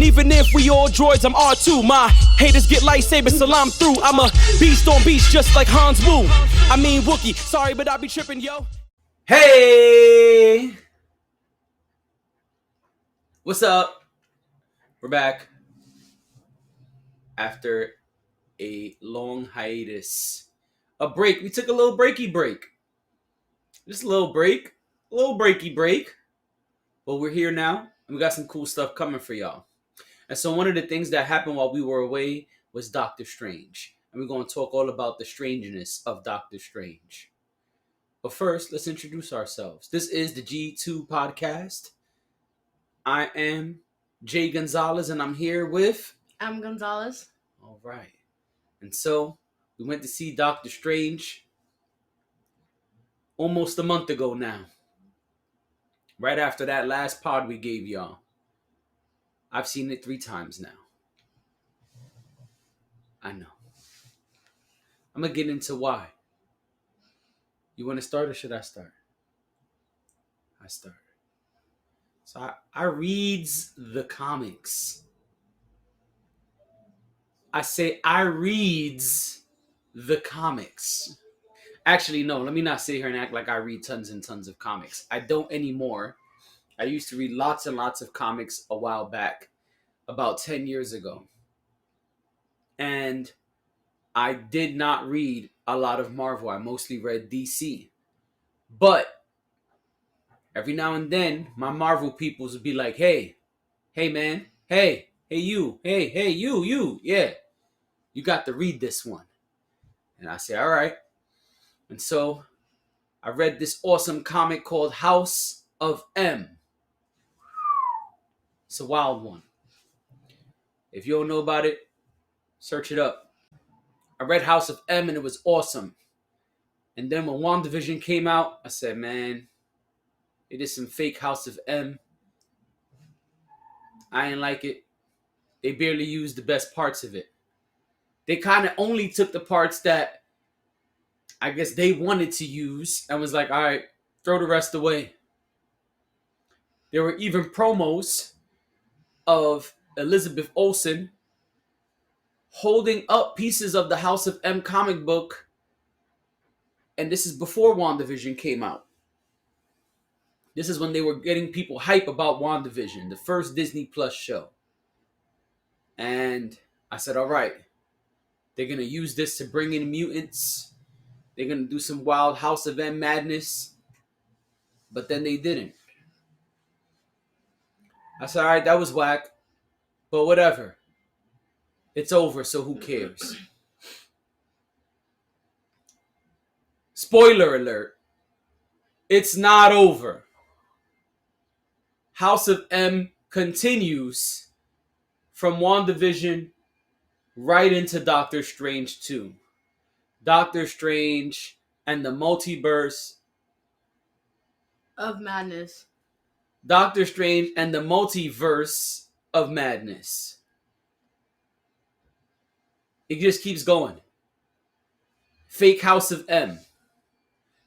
And even if we all droids, I'm R2. My haters get lightsabers, salam through. I'm a beast on beast, just like Hans Wu. I mean Wookie, sorry, but I be tripping, yo. Hey! What's up? We're back after a long hiatus. A break. We took a little breaky break. Just a little break. A little breaky break. But we're here now, and we got some cool stuff coming for y'all. And so one of the things that happened while we were away was Doctor Strange. And we're going to talk all about the strangeness of Doctor Strange. But first, let's introduce ourselves. This is the G2 podcast. I am Jay Gonzalez, and I'm here with... I'm Gonzalez. All right. And so, we went to see Doctor Strange almost a month ago now. Right after that last pod we gave y'all. I've seen it 3 times now. I know. I'm going to get into why. You want to start or should I start? I start. So I reads the comics. I say I reads the comics. Actually, no, let me not sit here and act like I read tons and tons of comics. I don't anymore. I used to read lots and lots of comics a while back, about 10 years ago. And I did not read a lot of Marvel. I mostly read DC. But every now and then, my Marvel peoples would be like, hey man, hey you, hey you, yeah. You got to read this one. And I say, all right. And so I read this awesome comic called House of M. It's a wild one. If you don't know about it, search it up. I read House of M and it was awesome. And then when WandaVision came out, I said, man, it is some fake House of M. I ain't like it. They barely used the best parts of it. They kind of only took the parts that I guess they wanted to use and was like, all right, throw the rest away. There were even promos of Elizabeth Olsen holding up pieces of the House of M comic book. And this is before WandaVision came out. This is when they were getting people hype about WandaVision, the first Disney Plus show. And I said, all right, they're going to use this to bring in mutants. They're going to do some wild House of M madness. But then they didn't. I said, all right, that was whack. But whatever. It's over, so who cares? Spoiler alert. It's not over. House of M continues from WandaVision right into Doctor Strange 2. Doctor Strange and the Multiverse of Madness. Doctor Strange and the Multiverse of Madness. It just keeps going. Fake House of M.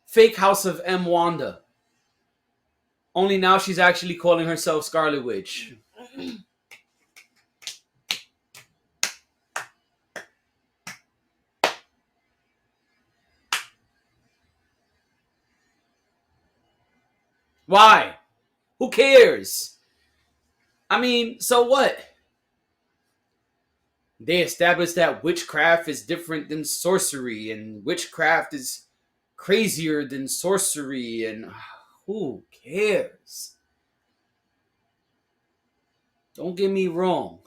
Fake House of M Wanda. Only now she's actually calling herself Scarlet Witch. Why? Who cares? I mean, so what? They established that witchcraft is different than sorcery, and witchcraft is crazier than sorcery, and who cares? Don't get me wrong.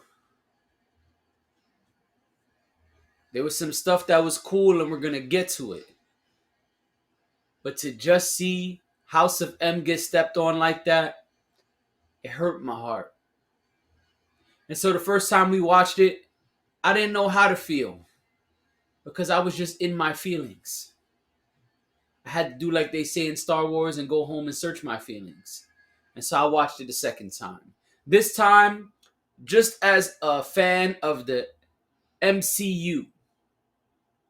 There was some stuff that was cool, and we're going to get to it. But to just see House of M get stepped on like that, it hurt my heart. And so the first time we watched it, I didn't know how to feel. Because I was just in my feelings. I had to do like they say in Star Wars and go home and search my feelings. And so I watched it a second time. This time, just as a fan of the MCU,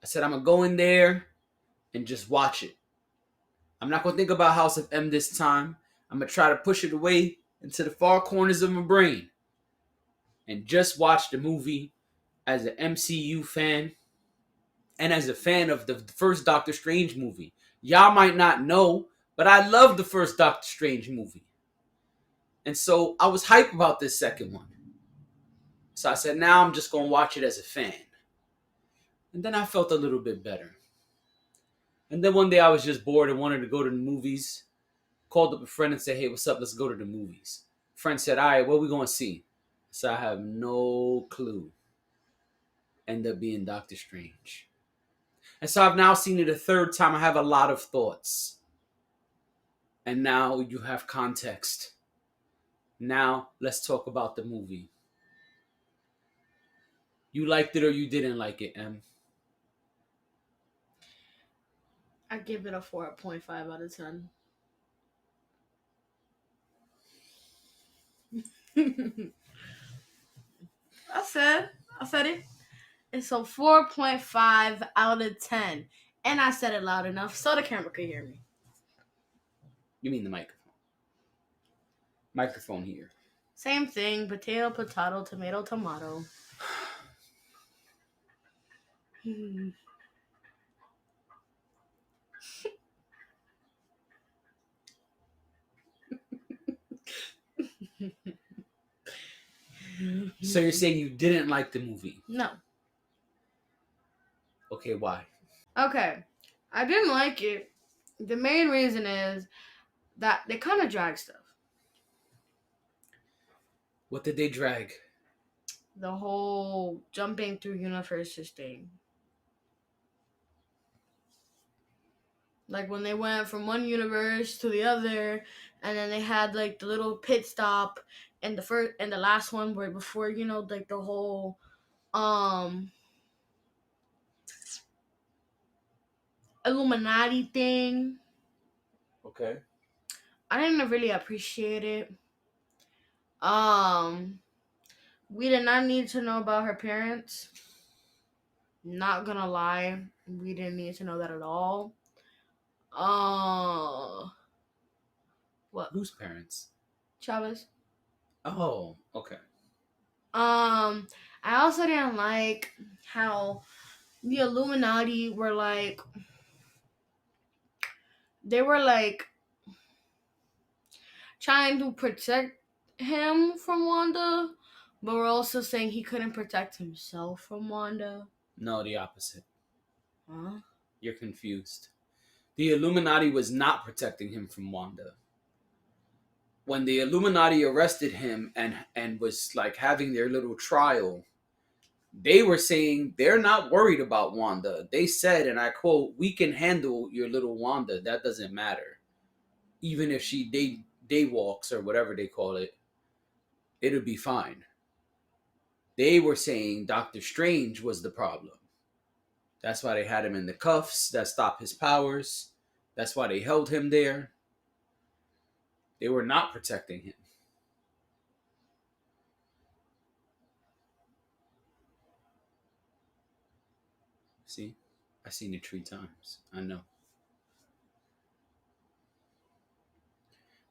I said I'm going to go in there and just watch it. I'm not going to think about House of M this time. I'm going to try to push it away into the far corners of my brain. and just watched the movie as an MCU fan and as a fan of the first Doctor Strange movie. Y'all might not know, but I love the first Doctor Strange movie. And so I was hyped about this second one. So I said, now I'm just going to watch it as a fan. And then I felt a little bit better. And then one day I was just bored and wanted to go to the movies. Called up a friend and said, hey, what's up? Let's go to the movies. Friend said, all right, what are we going to see? So I have no clue. End up being Doctor Strange. And so I've now seen it a third time. I have a lot of thoughts. And now you have context. Now let's talk about the movie. You liked it or you didn't like it, Em? I give it a 4.5 out of 10. I said it. It's a 4.5 out of 10. And I said it loud enough so the camera could hear me. You mean the microphone. Microphone here. Same thing. Potato, potato, tomato, tomato. So you're saying you didn't like the movie? No. Okay, why? Okay. I didn't like it. The main reason is that they kind of drag stuff. What did they drag? The whole jumping through universes thing. Like when they went from one universe to the other, and then they had like the little pit stop and the first and the last one where before, you know, like the whole Illuminati thing. Okay. I didn't really appreciate it. We did not need to know about her parents. Not gonna lie, we didn't need to know that at all. What? Whose parents? Chavez. Oh, okay. I also didn't like how the Illuminati were like, they were like trying to protect him from Wanda, but we're also saying he couldn't protect himself from Wanda. No, the opposite. Huh? You're confused. The Illuminati was not protecting him from Wanda. When the Illuminati arrested him and was like having their little trial, they were saying they're not worried about Wanda. They said, and I quote, "We can handle your little Wanda. That doesn't matter. Even if she day walks or whatever they call it, it'll be fine." They were saying Doctor Strange was the problem. That's why they had him in the cuffs that stopped his powers. That's why they held him there. They were not protecting him. See? I've seen it 3 times. I know.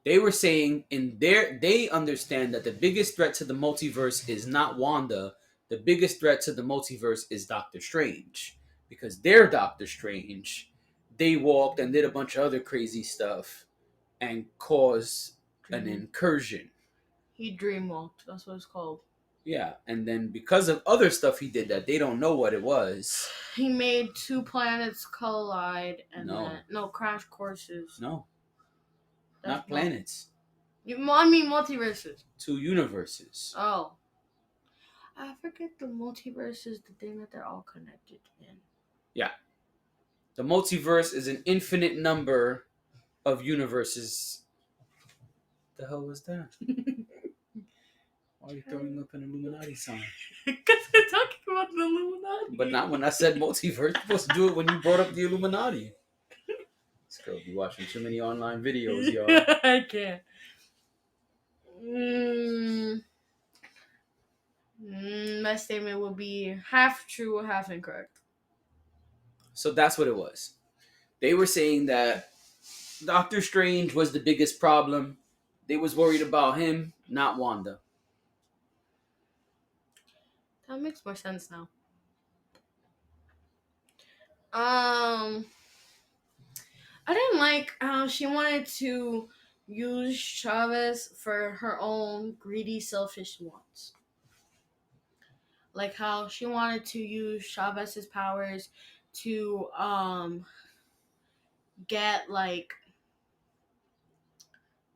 They were saying they understand that the biggest threat to the multiverse is not Wanda. The biggest threat to the multiverse is Doctor Strange. Because they're Doctor Strange. They walked and did a bunch of other crazy stuff and caused an incursion. He dreamwalked. That's what it's called. Yeah, and then because of other stuff he did that they don't know what it was. He made 2 planets collide and No. crash courses. No. That's not planets. I mean multiverses. 2 universes. Oh. I forget the multiverse is the thing that they're all connected in. Yeah. The multiverse is an infinite number of universes. The hell was that? Why are you throwing up an Illuminati sign? Because they're talking about the Illuminati. But not when I said multiverse. You're supposed to do it when you brought up the Illuminati. This girl be watching too many online videos, y'all. I can't. My statement will be half true, half incorrect. So that's what it was. They were saying that Doctor Strange was the biggest problem. They was worried about him, not Wanda. That makes more sense now. I didn't like how she wanted to use Chavez for her own greedy, selfish wants. Like how she wanted to use Chavez's powers to get like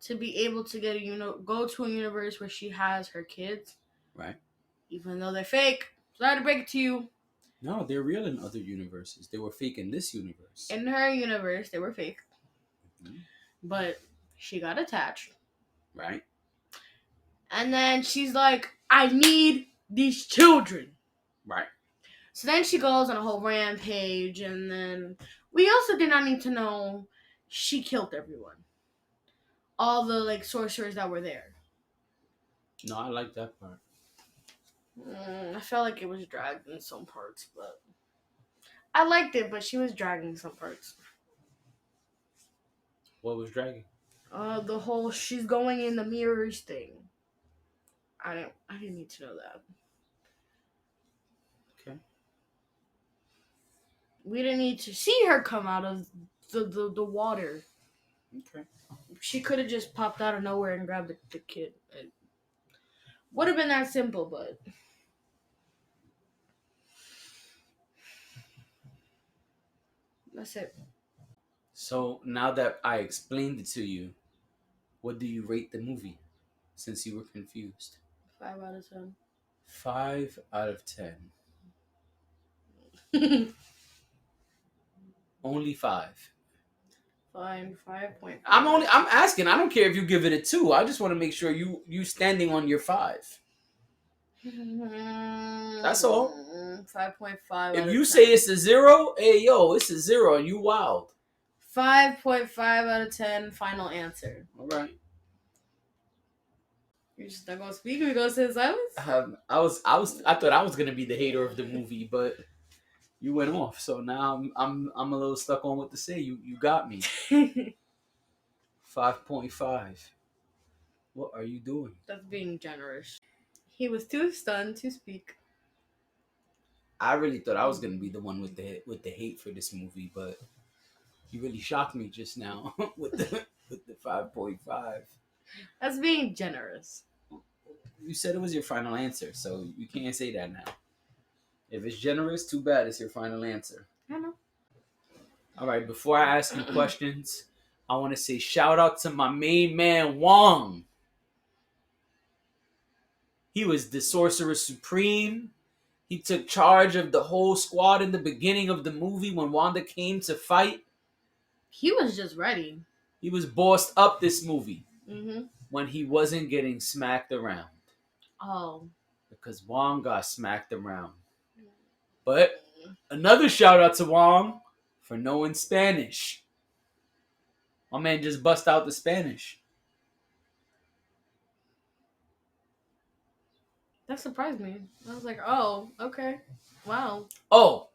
to be able to get go to a universe where she has her kids, Right. even though they're fake. Sorry to break it to you. No, they're real in other universes. They were fake in this universe. In her universe, they were fake. Mm-hmm. But she got attached. Right. And then she's like, I need these children. Right. So then she goes on a whole rampage, and then we also did not need to know she killed everyone. All the like sorcerers that were there. No, I like that part. I felt like it was dragged in some parts, but I liked it, but she was dragging some parts. What was dragging? The whole she's going in the mirrors thing. I didn't need to know that. Okay. We didn't need to see her come out of the water. Okay. She could have just popped out of nowhere and grabbed the kid. It would have been that simple, but that's it. So now that I explained it to you, what do you rate the movie? Since you were confused. 5 out of 10. 5 out of 10. Only 5. Fine, 5.5. I'm asking. I don't care if you give it a 2. I just want to make sure you standing on your 5. That's all. 5.5. If you say it's a 0, hey yo, it's a 0 and you wild. 5.5 out of 10. Final answer. All right. You're just not gonna speak. We're gonna sit in silence. I thought I was gonna be the hater of the movie, but you went off. So now I'm a little stuck on what to say. You got me. 5.5. What are you doing? That's being generous. He was too stunned to speak. I really thought I was gonna be the one with the hate for this movie, but you really shocked me just now with the 5.5. That's being generous. You said it was your final answer, so you can't say that now. If it's generous, too bad. It's your final answer. I know. All right. Before I ask you questions, I want to say shout out to my main man Wong. He was the Sorcerer Supreme. He took charge of the whole squad in the beginning of the movie when Wanda came to fight. He was just ready. He was bossed up this movie Mm-hmm. when he wasn't getting smacked around. Oh. Because Wong got smacked around. But another shout out to Wong for knowing Spanish. My man just bust out the Spanish. That surprised me. I was like, oh, okay. Wow. Oh,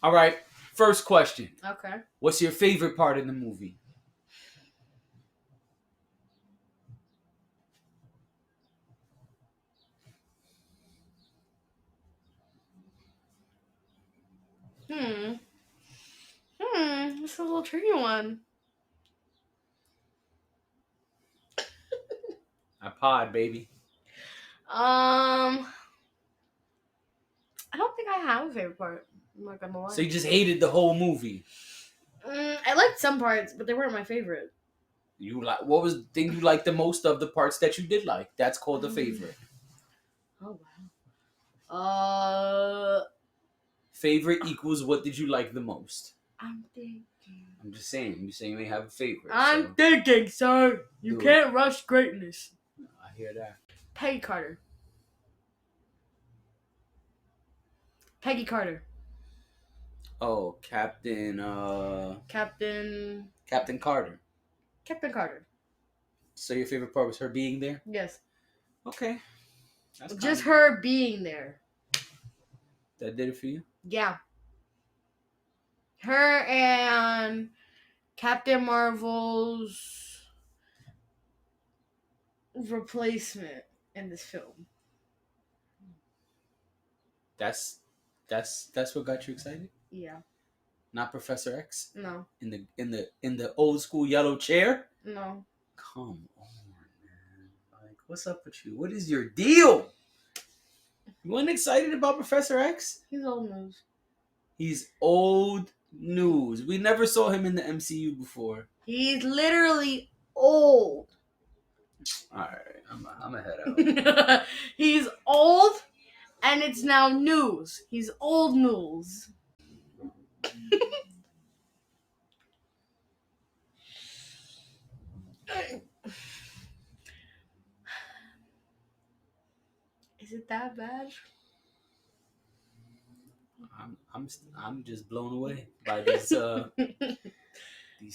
all right. First question. Okay. What's your favorite part in the movie? This is a little tricky one. I pod, baby. I don't think I have a favorite part. I'm not gonna lie. So you just hated the whole movie. I liked some parts, but they weren't my favorite. You like what was the thing you liked the most of the parts that you did like? That's called a favorite. Oh wow. Favorite equals what did you like the most? I'm thinking. I'm just saying. You say you may have a favorite. I'm thinking, sir. You can't rush greatness. I hear that. Peggy Carter. Peggy Carter. Oh, Captain Carter. Captain Carter. So your favorite part was her being there? Yes. Okay. That's just her being there. That did it for you? Yeah. Her and Captain Marvel's replacement in this film. That's what got you excited? Yeah. Not Professor X No. in the old school yellow chair? No. Come on, man. Like, what's up with you? What is your deal? You weren't excited about Professor X? He's old news. He's old news. We never saw him in the MCU before. He's literally old. Alright, I'm a head out. He's old, and it's now news. He's old news. Is it that bad? I'm just blown away by these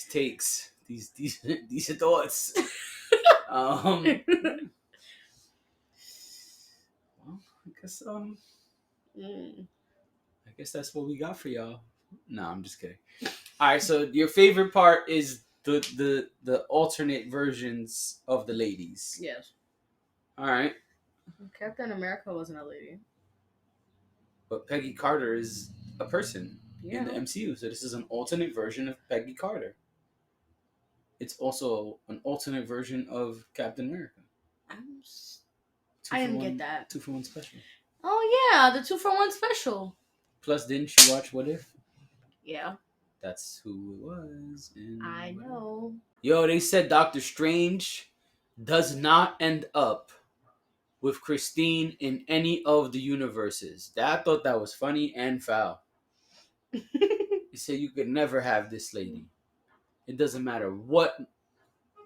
takes, these thoughts. Well, I guess that's what we got for y'all. No, I'm just kidding. All right, so your favorite part is the alternate versions of the ladies. Yes. All right, Captain America wasn't a lady. but Peggy Carter is a person in the Yeah. MCU, so this is an alternate version of Peggy Carter. It's also an alternate version of Captain America. I didn't get that. 2-for-1 special. Oh yeah, the 2-for-1 special. Plus, didn't you watch What If? Yeah. That's who it was. I know. Yo, they said Doctor Strange does not end up with Christine in any of the universes. I thought that was funny and foul. He said you could never have this lady. It doesn't matter what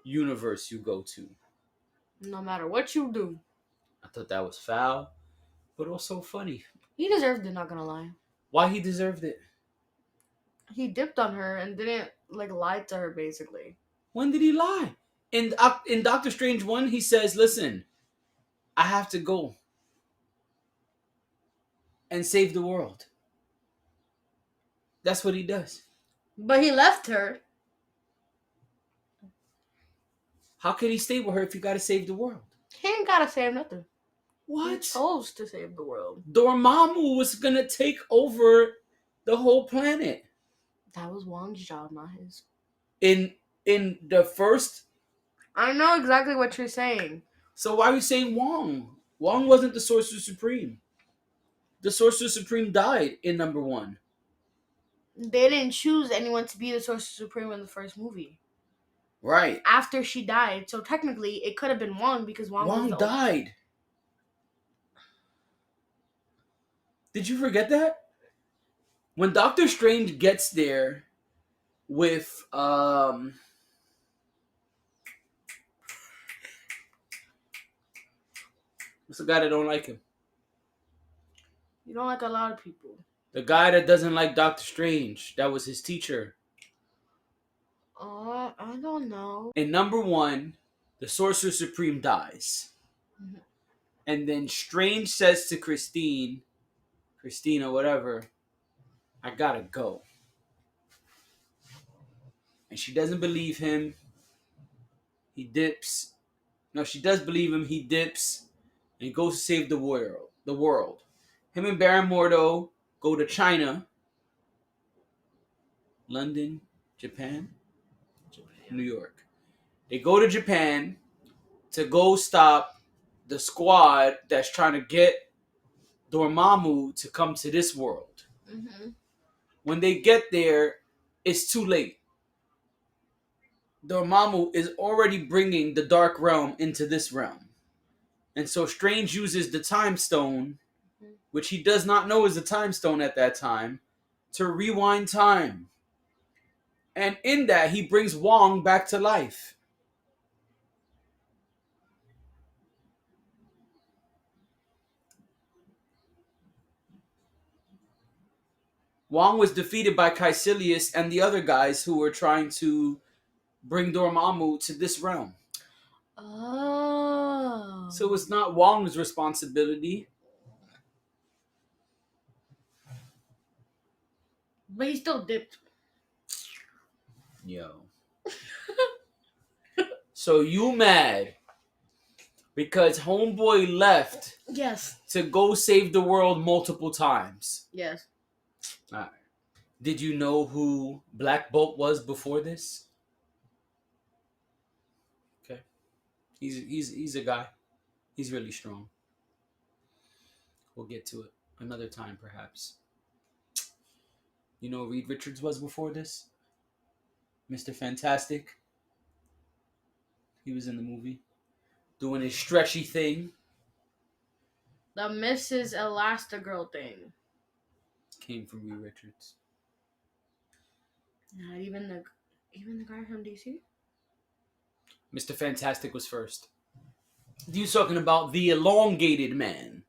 universe you go to. No matter what you do. I thought that was foul, but also funny. He deserved it, not gonna lie. Why he deserved it? He dipped on her and didn't lie to her basically. When did he lie? In Doctor Strange 1, he says, listen, I have to go and save the world. That's what he does. But he left her. How can he stay with her if you gotta save the world? He ain't gotta save nothing. What? He chose to save the world. Dormammu was gonna take over the whole planet. That was Wong's job, not his. In the first... I know exactly what you're saying. So why are you saying Wong? Wong wasn't the Sorcerer Supreme. The Sorcerer Supreme died in number 1. They didn't choose anyone to be the Sorcerer Supreme in the first movie. Right. After she died. So technically, it could have been Wong because Wong died. Did you forget that? When Doctor Strange gets there with what's the guy that don't like him? You don't like a lot of people. The guy that doesn't like Doctor Strange. That was his teacher. I don't know. In number 1, the Sorcerer Supreme dies. Mm-hmm. And then Strange says to Christine or whatever, I gotta go. And she doesn't believe him. He dips. No, she does believe him. He dips and goes to save the world. Him and Baron Mordo go to China, London, Japan, New York. They go to Japan to go stop the squad that's trying to get Dormammu to come to this world. Mm-hmm. When they get there, it's too late. Dormammu is already bringing the Dark Realm into this realm. And so Strange uses the Time Stone, which he does not know is a Time Stone at that time, to rewind time. And in that, he brings Wong back to life. Wong was defeated by Caecilius and the other guys who were trying to bring Dormammu to this realm. Oh. So it's not Wong's responsibility. But he still dipped. Yo. So you mad Because homeboy left Yes. to go save the world multiple times. Yes. Alright. Did you know who Black Bolt was before this? Okay. He's a guy. He's really strong. We'll get to it another time, perhaps. You know who Reed Richards was before this? Mr. Fantastic. He was in the movie doing his stretchy thing. The Mrs. Elastigirl thing. Came from Reed Richards. Not even the guy from DC. Mr. Fantastic was first. You talking about the elongated man?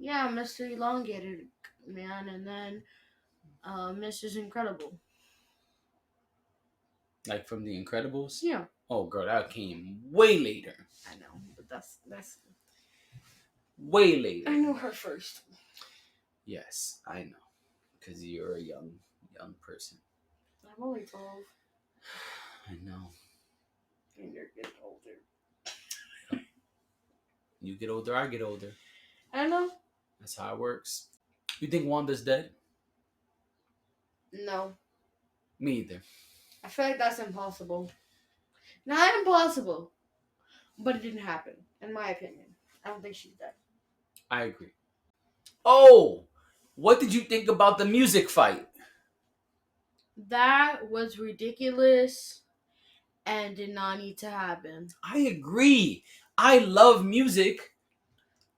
Yeah, Mr. Elongated Man, and then Mrs. Incredible. Like from The Incredibles? Yeah. Oh, girl, that came way later. I know, but that's Way later. I know her first. Yes, I know. Because you're a young person. I'm only 12. I know. And you're getting older. You get older, I get older. I know. That's how it works. You think Wanda's dead? No. Me either. I feel like that's impossible. Not impossible, but it didn't happen, in my opinion. I don't think she's dead. I agree. Oh! What did you think about the music fight? That was ridiculous and did not need to happen. I agree. I love music.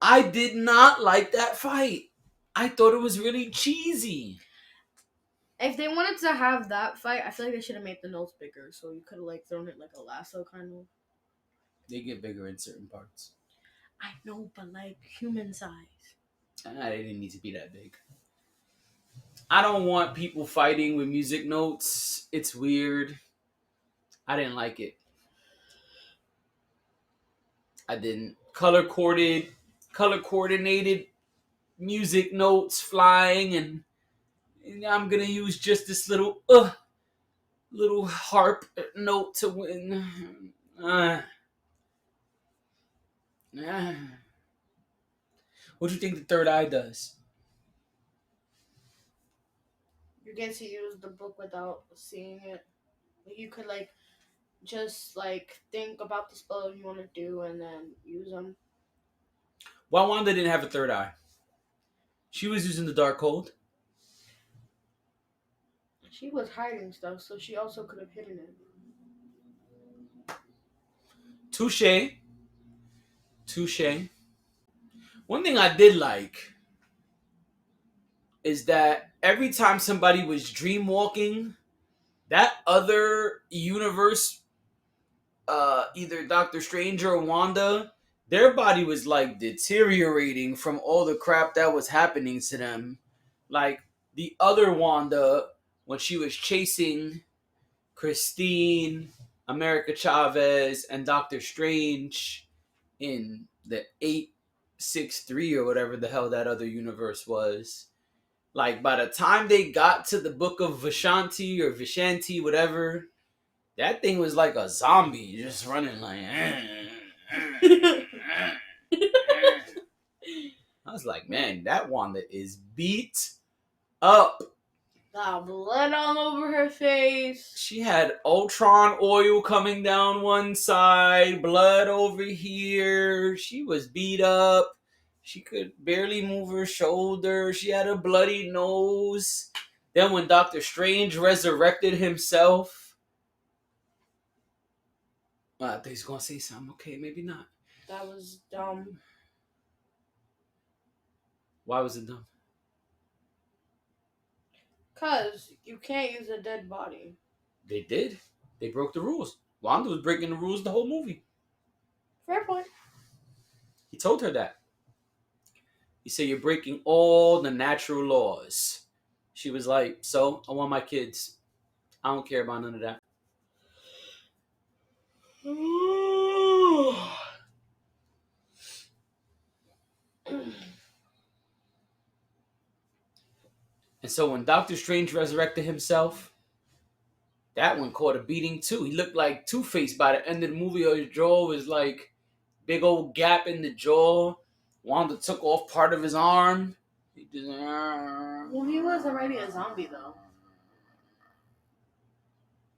I did not like that fight. I thought it was really cheesy. If they wanted to have that fight, I feel like they should have made the notes bigger, so you could have like thrown it like a lasso kind of. They get bigger in certain parts. I know, but like human size. They didn't need to be that big. I don't want people fighting with music notes. It's weird. I didn't like it. I didn't. Color coordinated music notes flying, and I'm gonna use just this little harp note to win. What do you think the third eye does? You get to use the book without seeing it. You could like just like think about the spell you want to do and then use them. Why Wanda didn't have a third eye? She was using the dark hold. She was hiding stuff, so she also could have hidden it. Touche. One thing I did like is that every time somebody was dreamwalking, that other universe, either Doctor Strange or Wanda, their body was like deteriorating from all the crap that was happening to them. Like the other Wanda, when she was chasing Christine, America Chavez, and Doctor Strange in the 863 or whatever the hell that other universe was. Like by the time they got to the book of Vishanti, whatever, that thing was like a zombie just running like. I was like, man, that Wanda is beat up. Got blood all over her face. She had Ultron oil coming down one side, blood over here. She was beat up. She could barely move her shoulder. She had a bloody nose. Then when Doctor Strange resurrected himself, I thought he was going to say something. Okay, maybe not. That was dumb. Why was it dumb? Because you can't use a dead body. They did. They broke the rules. Wanda was breaking the rules the whole movie. Fair point. He told her that. He said, you're breaking all the natural laws. She was like, so, I want my kids. I don't care about none of that. And so when Doctor Strange resurrected himself, That one caught a beating too. He looked like Two-Face by the end of the movie. His jaw was like big old gap in the jaw. Wanda took off part of his arm. He just, Well, he was already a zombie, though.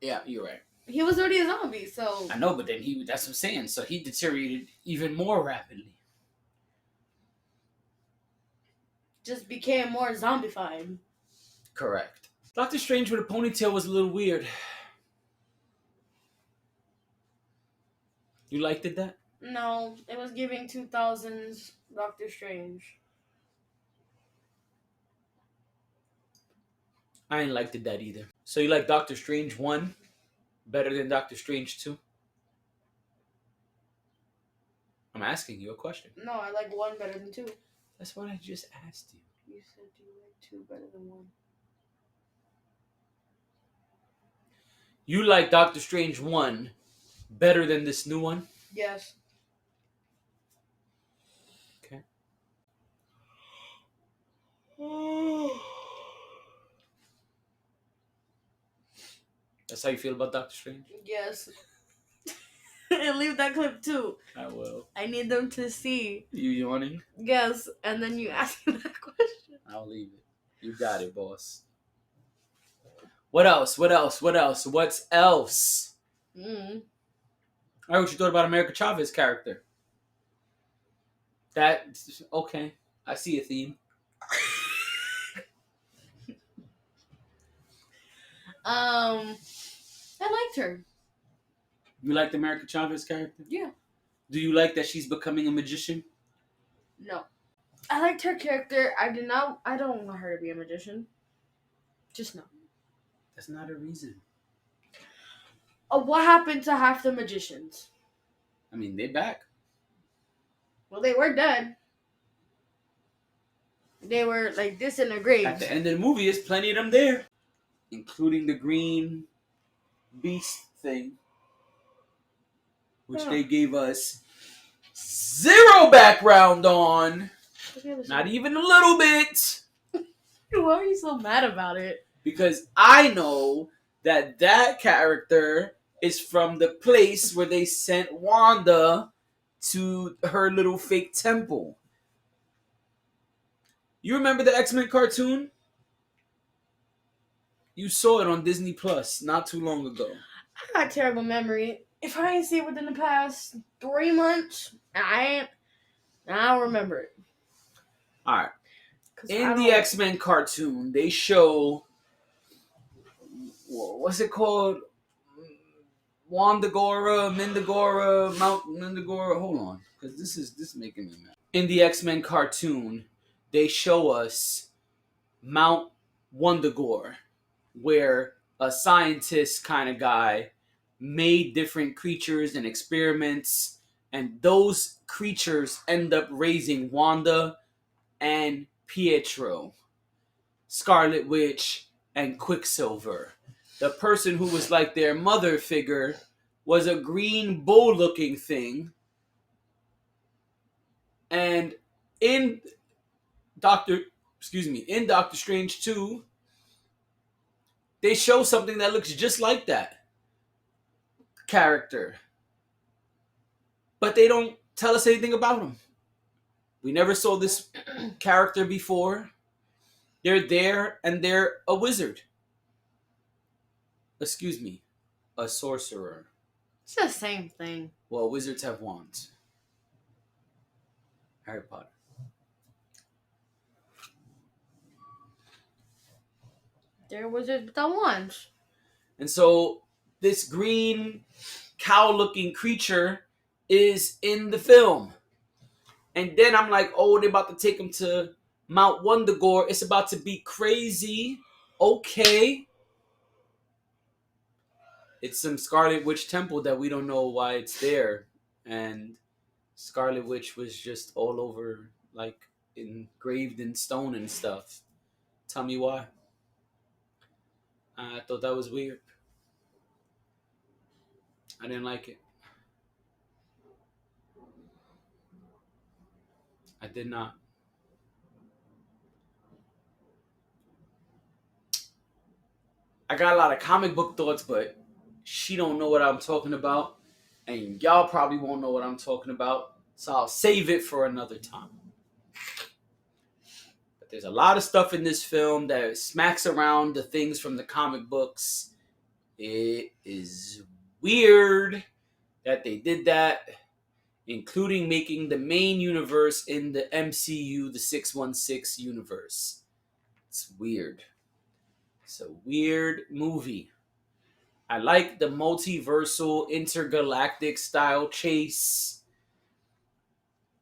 Yeah, you're right. He was already a zombie, so... I know, but then that's what I'm saying. So he deteriorated even more rapidly. Just became more zombified. Correct. Doctor Strange with a ponytail was a little weird. You liked it, that? No, it was giving 2000s Doctor Strange. I ain't liked it that either. So you like Doctor Strange 1 better than Doctor Strange 2? I'm asking you a question. No, I like 1 better than 2. That's what I just asked you. You said you like 2 better than 1. You like Doctor Strange 1 better than this new one? Yes. Okay. That's how you feel about Doctor Strange? Yes. And leave that clip too. I will. I need them to see. You yawning? Yes, and then you ask me that question. I'll leave it. You got it, boss. What else? What else? What else? What's else? Mm. All right, what you thought about America Chavez's character? That, okay. I see a theme. I liked her. You liked America Chavez's character? Yeah. Do you like that she's becoming a magician? No. I liked her character. I don't want her to be a magician. Just no. That's not a reason. What happened to half the magicians? I mean, they back. Well, they were dead. They were like this in their graves. At the end of the movie, there's plenty of them there. Including the green beast thing. Which they gave us zero background on. Not even a little bit. Why are you so mad about it? Because I know that character is from the place where they sent Wanda to her little fake temple. You remember the X-Men cartoon? You saw it on Disney Plus not too long ago. I got a terrible memory. If I ain't see it within the past 3 months, I don't remember it. Alright. In the X-Men cartoon, they show... What's it called? Wandagora, Mindagora, Mount Mindagora. Hold on, because this is making me mad. In the X-Men cartoon, they show us Mount Wundagore, where a scientist kind of guy made different creatures and experiments, and those creatures end up raising Wanda and Pietro, Scarlet Witch, and Quicksilver. The person who was like their mother figure was a green bull-looking thing. And in Doctor Strange 2, they show something that looks just like that character. But they don't tell us anything about him. We never saw this character before. They're there, and they're a wizard. Excuse me, a sorcerer. It's the same thing. Well, wizards have wands. Harry Potter. They're wizards with the wands. And so this green cow-looking creature is in the film. And then I'm like, oh, they're about to take him to Mount Wundagore. It's about to be crazy. Okay. It's some Scarlet Witch temple that we don't know why it's there. And Scarlet Witch was just all over, like, engraved in stone and stuff. Tell me why. I thought that was weird. I didn't like it. I did not. I got a lot of comic book thoughts, but she don't know what I'm talking about, and y'all probably won't know what I'm talking about. So I'll save it for another time. But there's a lot of stuff in this film that smacks around the things from the comic books. It is weird that they did that, including making the main universe in the MCU the 616 universe. It's weird. It's a weird movie. I like the multiversal, intergalactic style chase.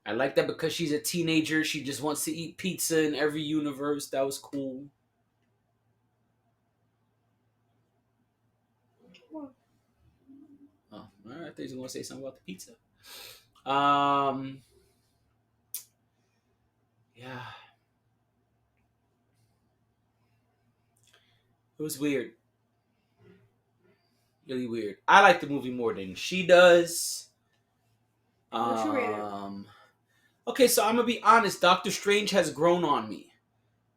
I like that because she's a teenager. She just wants to eat pizza in every universe. That was cool. Oh, all right. I thought you were going to say something about the pizza. Yeah. It was weird. Really weird. I like the movie more than she does. What's your rating? Okay, so I'm gonna be honest. Doctor Strange has grown on me.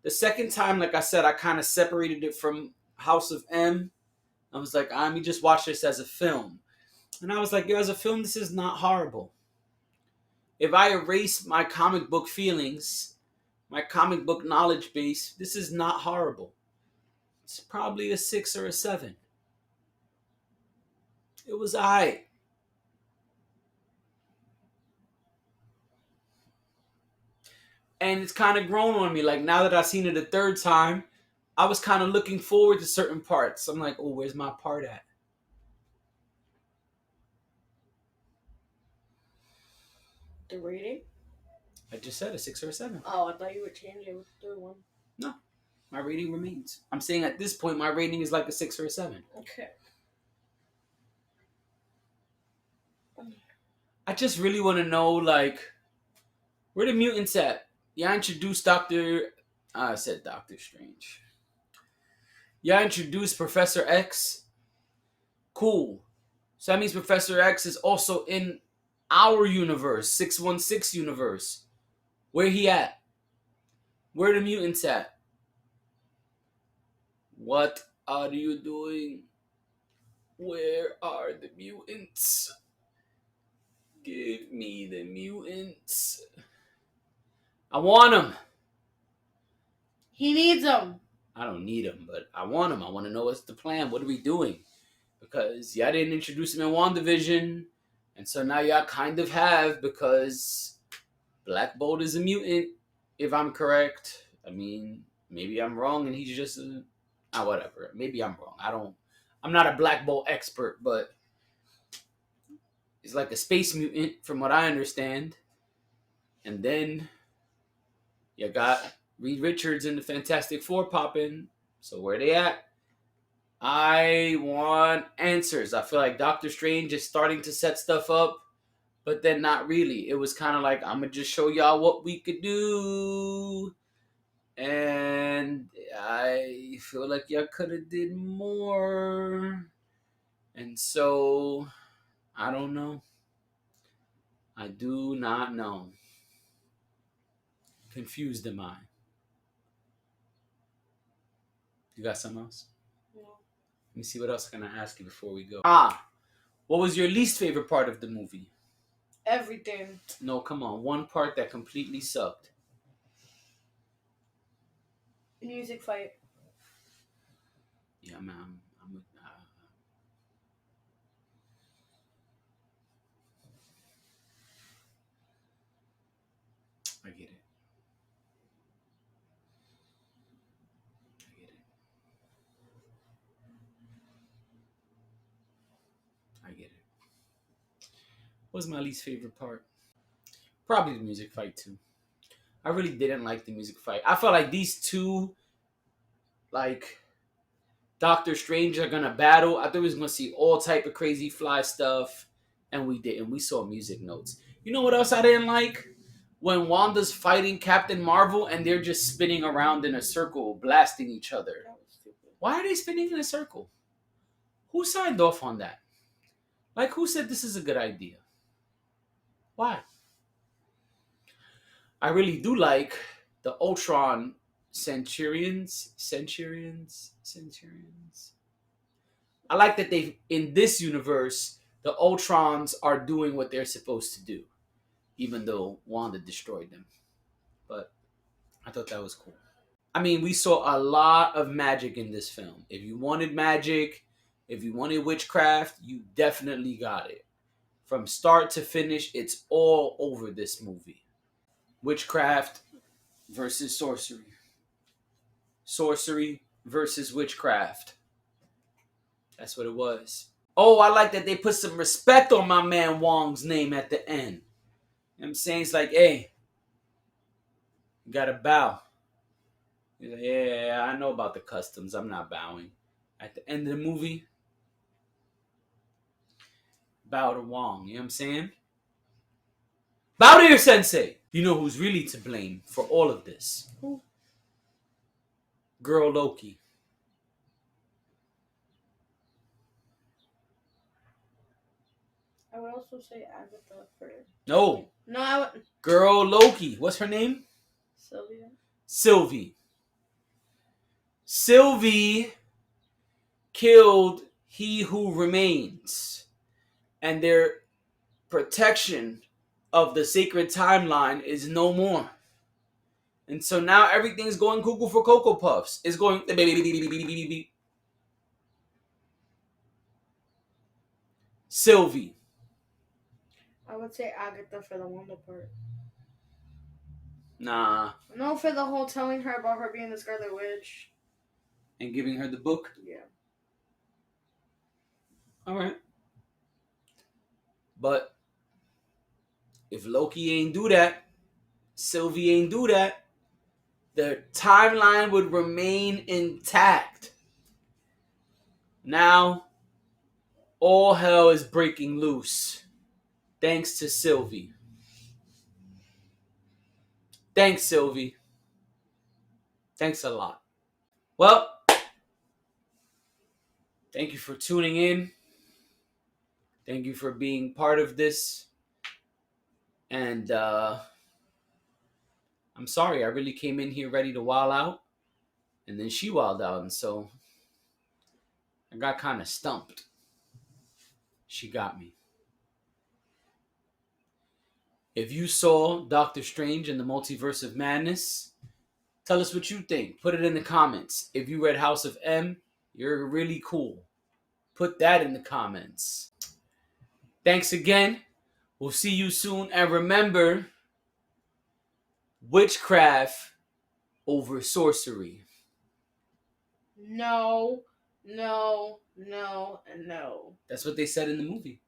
The second time, like I said, I kind of separated it from House of M. I was like, let me just watch this as a film. And I was like, yo, as a film, this is not horrible. If I erase my comic book feelings, my comic book knowledge base, this is not horrible. It's probably a 6 or a 7. It was alright. And it's kind of grown on me. Like, now that I've seen it a third time, I was kind of looking forward to certain parts. I'm like, oh, where's my part at? The rating? I just said a 6 or a 7. Oh, I thought you would change it with the third one. No, my rating remains. I'm saying at this point, my rating is like a 6 or a 7. Okay. I just really want to know, like, where the mutants at? Yeah, I introduced I said Doctor Strange. Yeah, I introduced Professor X. Cool. So that means Professor X is also in our universe, 616 universe. Where he at? Where the mutants at? What are you doing? Where are the mutants? Give me the mutants. I want them. He needs them. I don't need them, but I want them. I want to know what's the plan. What are we doing? Because y'all didn't introduce him in WandaVision, and so now y'all kind of have, because Black Bolt is a mutant, if I'm correct. I mean, maybe I'm wrong, and he's just whatever. Maybe I'm wrong. I'm not a Black Bolt expert, but he's like a space mutant, from what I understand. And then you got Reed Richards and the Fantastic Four popping. So where they at? I want answers. I feel like Doctor Strange is starting to set stuff up, but then not really. It was kind of like, I'm going to just show y'all what we could do. And I feel like y'all could have did more. And so, I don't know. I do not know. Confused am I? You got something else? No. Let me see what else I'm going to ask you before we go. What was your least favorite part of the movie? Everything. No, come on. One part that completely sucked. Music fight. Yeah, man. I get it. I get it. What was my least favorite part? Probably the music fight, too. I really didn't like the music fight. I felt like these two, like, Doctor Strange are gonna battle. I thought we was gonna see all type of crazy fly stuff, and we didn't. We saw music notes. You know what else I didn't like? When Wanda's fighting Captain Marvel and they're just spinning around in a circle, blasting each other. Why are they spinning in a circle? Who signed off on that? Like, who said this is a good idea? Why? I really do like the Ultron Centurions. I like that they in this universe the Ultrons are doing what they're supposed to do, even though Wanda destroyed them. But I thought that was cool. I mean, we saw a lot of magic in this film. If you wanted magic, if you wanted witchcraft, you definitely got it. From start to finish, it's all over this movie. Witchcraft versus sorcery. Sorcery versus witchcraft. That's what it was. Oh, I like that they put some respect on my man Wong's name at the end. You know what I'm saying? It's like, hey, you gotta bow. He's like, yeah, I know about the customs. I'm not bowing. At the end of the movie, bow to Wong. You know what I'm saying? Bow to your sensei. You know who's really to blame for all of this? Who? Girl Loki. I would also say Agatha for. No. No, I would. Girl Loki. What's her name? Sylvia. Sylvie. Sylvie killed He Who Remains. And their protection of the sacred timeline is no more. And so now everything's going cuckoo for Cocoa Puffs. It's going. Sylvie. I would say Agatha for the Wanda part. Nah. No, for the whole telling her about her being the Scarlet Witch. And giving her the book? Yeah. Alright. But if Loki ain't do that, Sylvie ain't do that, the timeline would remain intact. Now, all hell is breaking loose. Thanks to Sylvie. Thanks, Sylvie. Thanks a lot. Well, thank you for tuning in. Thank you for being part of this. And I'm sorry, I really came in here ready to wild out. And then she wilded out. And so I got kind of stumped. She got me. If you saw Doctor Strange in the Multiverse of Madness, tell us what you think. Put it in the comments. If you read House of M, you're really cool. Put that in the comments. Thanks again. We'll see you soon. And remember, witchcraft over sorcery. No, no, no, and no. That's what they said in the movie.